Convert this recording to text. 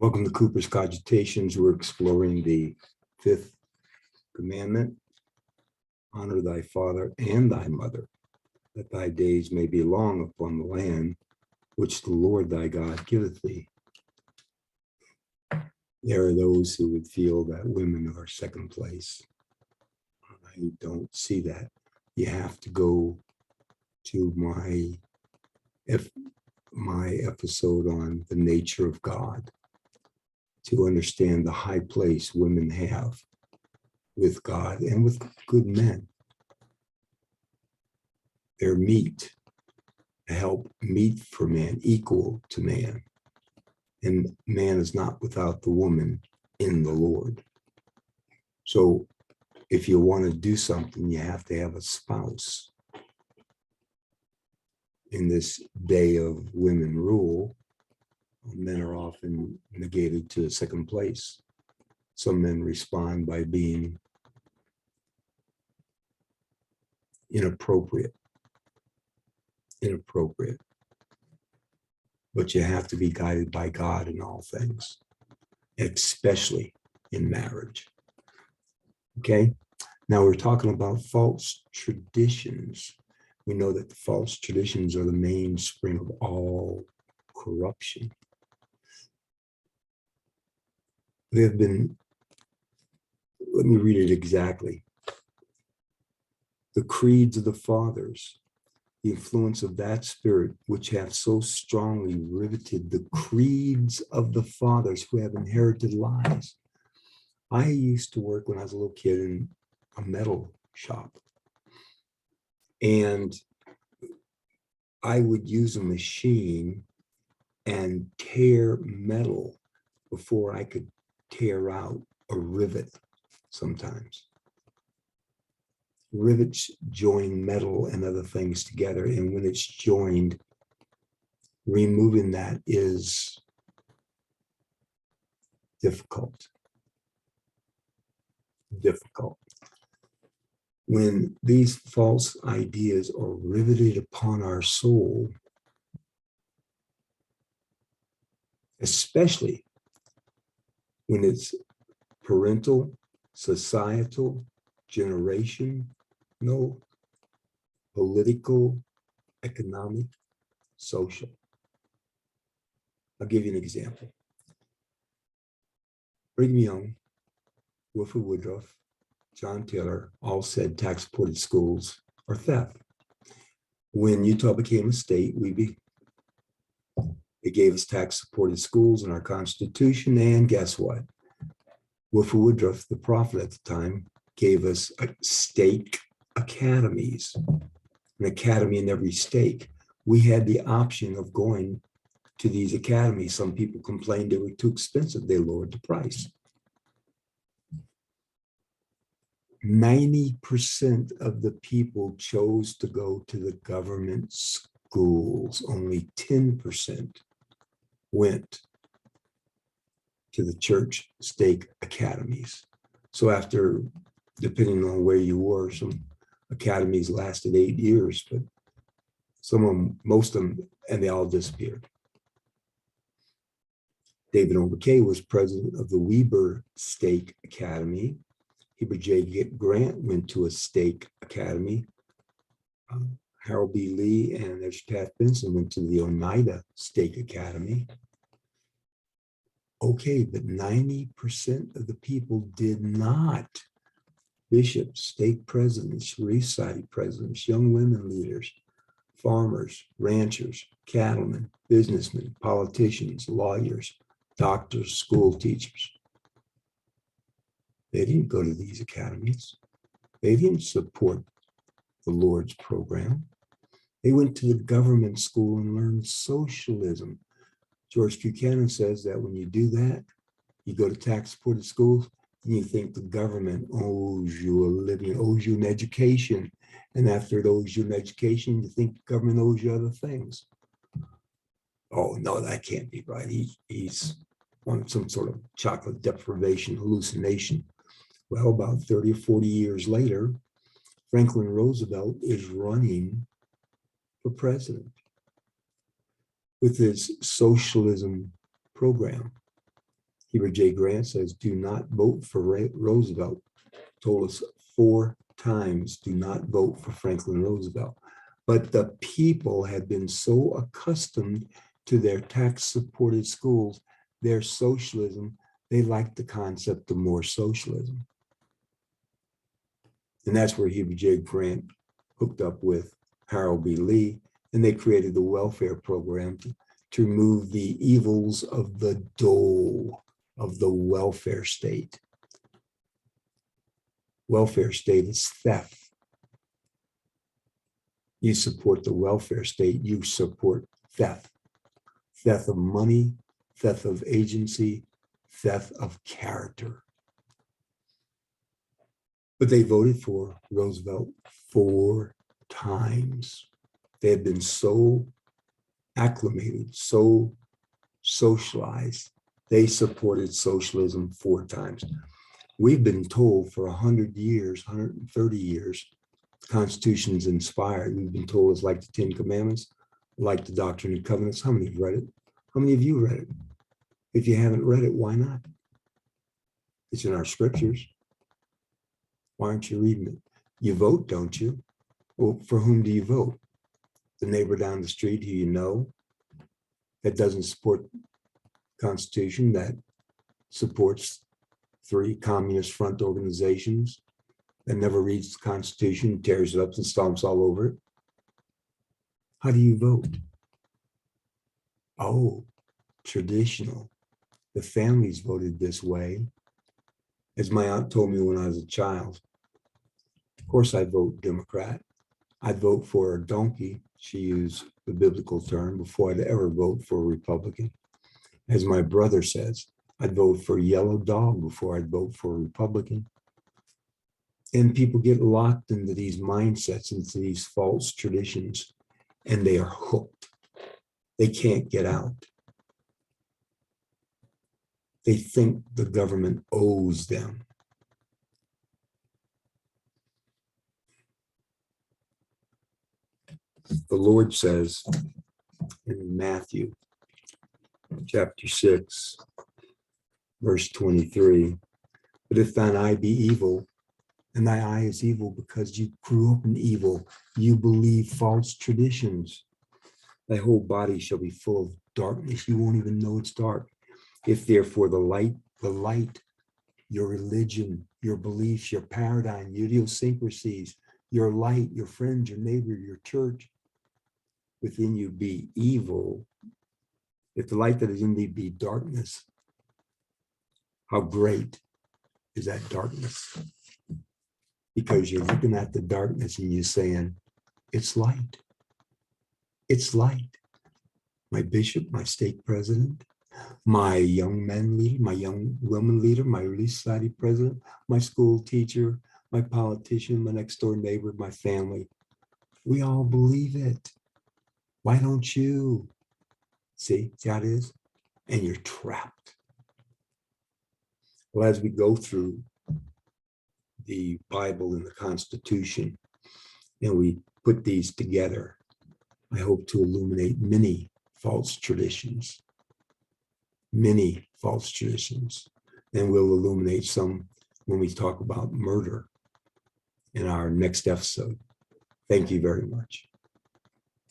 Welcome to Cooper's Cogitations. We're exploring the fifth commandment. Honor thy father and thy mother, that thy days may be long upon the land which the Lord thy God giveth thee. There are those who would feel that women are second place. I don't see that. You have to go to my episode on the nature of God to understand the high place women have with God and with good men. They're meet, to help meet for man, equal to man. And man is not without the woman in the Lord. So if you want to do something, you have to have a spouse. In this day of women rule, men are often negated to second place. Some men respond by being inappropriate. But you have to be guided by God in all things, especially in marriage. Okay, now we're talking about false traditions. We know that the false traditions are the mainspring of all corruption. They have been, let me read it exactly. The creeds of the fathers, the influence of that spirit which hath so strongly riveted the creeds of the fathers who have inherited lies. I used to work when I was a little kid in a metal shop. And I would use a machine and tear metal before I could tear out a rivet sometimes. Rivets join metal and other things together, and when it's joined, removing that is difficult. When these false ideas are riveted upon our soul, especially when it's parental, societal, generational, political, economic, social. I'll give you an example. Brigham Young, Wilford Woodruff, John Taylor all said tax-supported schools are theft. When Utah became a state, it gave us tax-supported schools in our Constitution, and guess what? Wilford Woodruff, the prophet at the time, gave us state academies, an academy in every state. We had the option of going to these academies. Some people complained they were too expensive. They lowered the price. 90% of the people chose to go to the government schools. Only 10% went to the church stake academies. So after, depending on where you were, some academies lasted 8 years, but some of them, most of them, and they all disappeared. David O. McKay was president of the Weber Stake Academy. Heber J. Grant went to a stake academy. Harold B. Lee and Pat Benson went to the Oneida Stake Academy. Okay, but 90% of the people did not. Bishops, stake presidents, Relief Society presidents, young women leaders, farmers, ranchers, cattlemen, businessmen, politicians, lawyers, doctors, school teachers. They didn't go to these academies. They didn't support the Lord's program. They went to the government school and learned socialism. George Buchanan says that when you do that, you go to tax-supported schools, and you think the government owes you a living, owes you an education. And after it owes you an education, you think the government owes you other things. Oh, no, that can't be right. He's on some sort of chocolate deprivation hallucination. Well, about 30 or 40 years later, Franklin Roosevelt is running for president with his socialism program. Heber J. Grant says, do not vote for Roosevelt. Told us 4 times, do not vote for Franklin Roosevelt. But the people had been so accustomed to their tax-supported schools, their socialism, they liked the concept of more socialism. And that's where Heber J. Grant hooked up with Harold B. Lee, and they created the welfare program to remove the evils of the dole of the welfare state. Welfare state is theft. You support the welfare state, you support theft. Theft of money, theft of agency, theft of character. But they voted for Roosevelt 4 times. They had been so acclimated, so socialized. They supported socialism 4 times. We've been told for 100 years, 130 years, the Constitution's inspired. We've been told it's like the 10 Commandments, like the Doctrine and Covenants. How many have read it? How many of you read it? If you haven't read it, why not? It's in our scriptures. Why aren't you reading it? You vote, don't you? Well, for whom do you vote? The neighbor down the street who you know that doesn't support the Constitution, that supports 3 communist front organizations, that never reads the Constitution, tears it up and stomps all over it. How do you vote? Oh, traditional. The families voted this way. As my aunt told me when I was a child, of course I'd vote Democrat. I'd vote for a donkey. She used the biblical term before I'd ever vote for a Republican. As my brother says, I'd vote for a yellow dog before I'd vote for a Republican. And people get locked into these mindsets, into these false traditions, and they are hooked. They can't get out. They think the government owes them. The Lord says in Matthew chapter 6, verse 23, but if thine eye be evil, and thy eye is evil because you grew up in evil, you believe false traditions, thy whole body shall be full of darkness. You won't even know it's dark. If therefore the light, your religion, your beliefs, your paradigm, your idiosyncrasies, your light, your friends, your neighbor, your church, within you be evil, if the light that is in thee be darkness, how great is that darkness? Because you're looking at the darkness and you're saying, it's light. It's light. My bishop, my stake president, my young men leader, my young women leader, my Relief Society president, my school teacher, my politician, my next door neighbor, my family. We all believe it. Why don't you? See how it is? And you're trapped. Well, as we go through the Bible and the Constitution, and we put these together, I hope to illuminate many false traditions. Many false traditions. And we'll illuminate some when we talk about murder in our next episode. Thank you very much.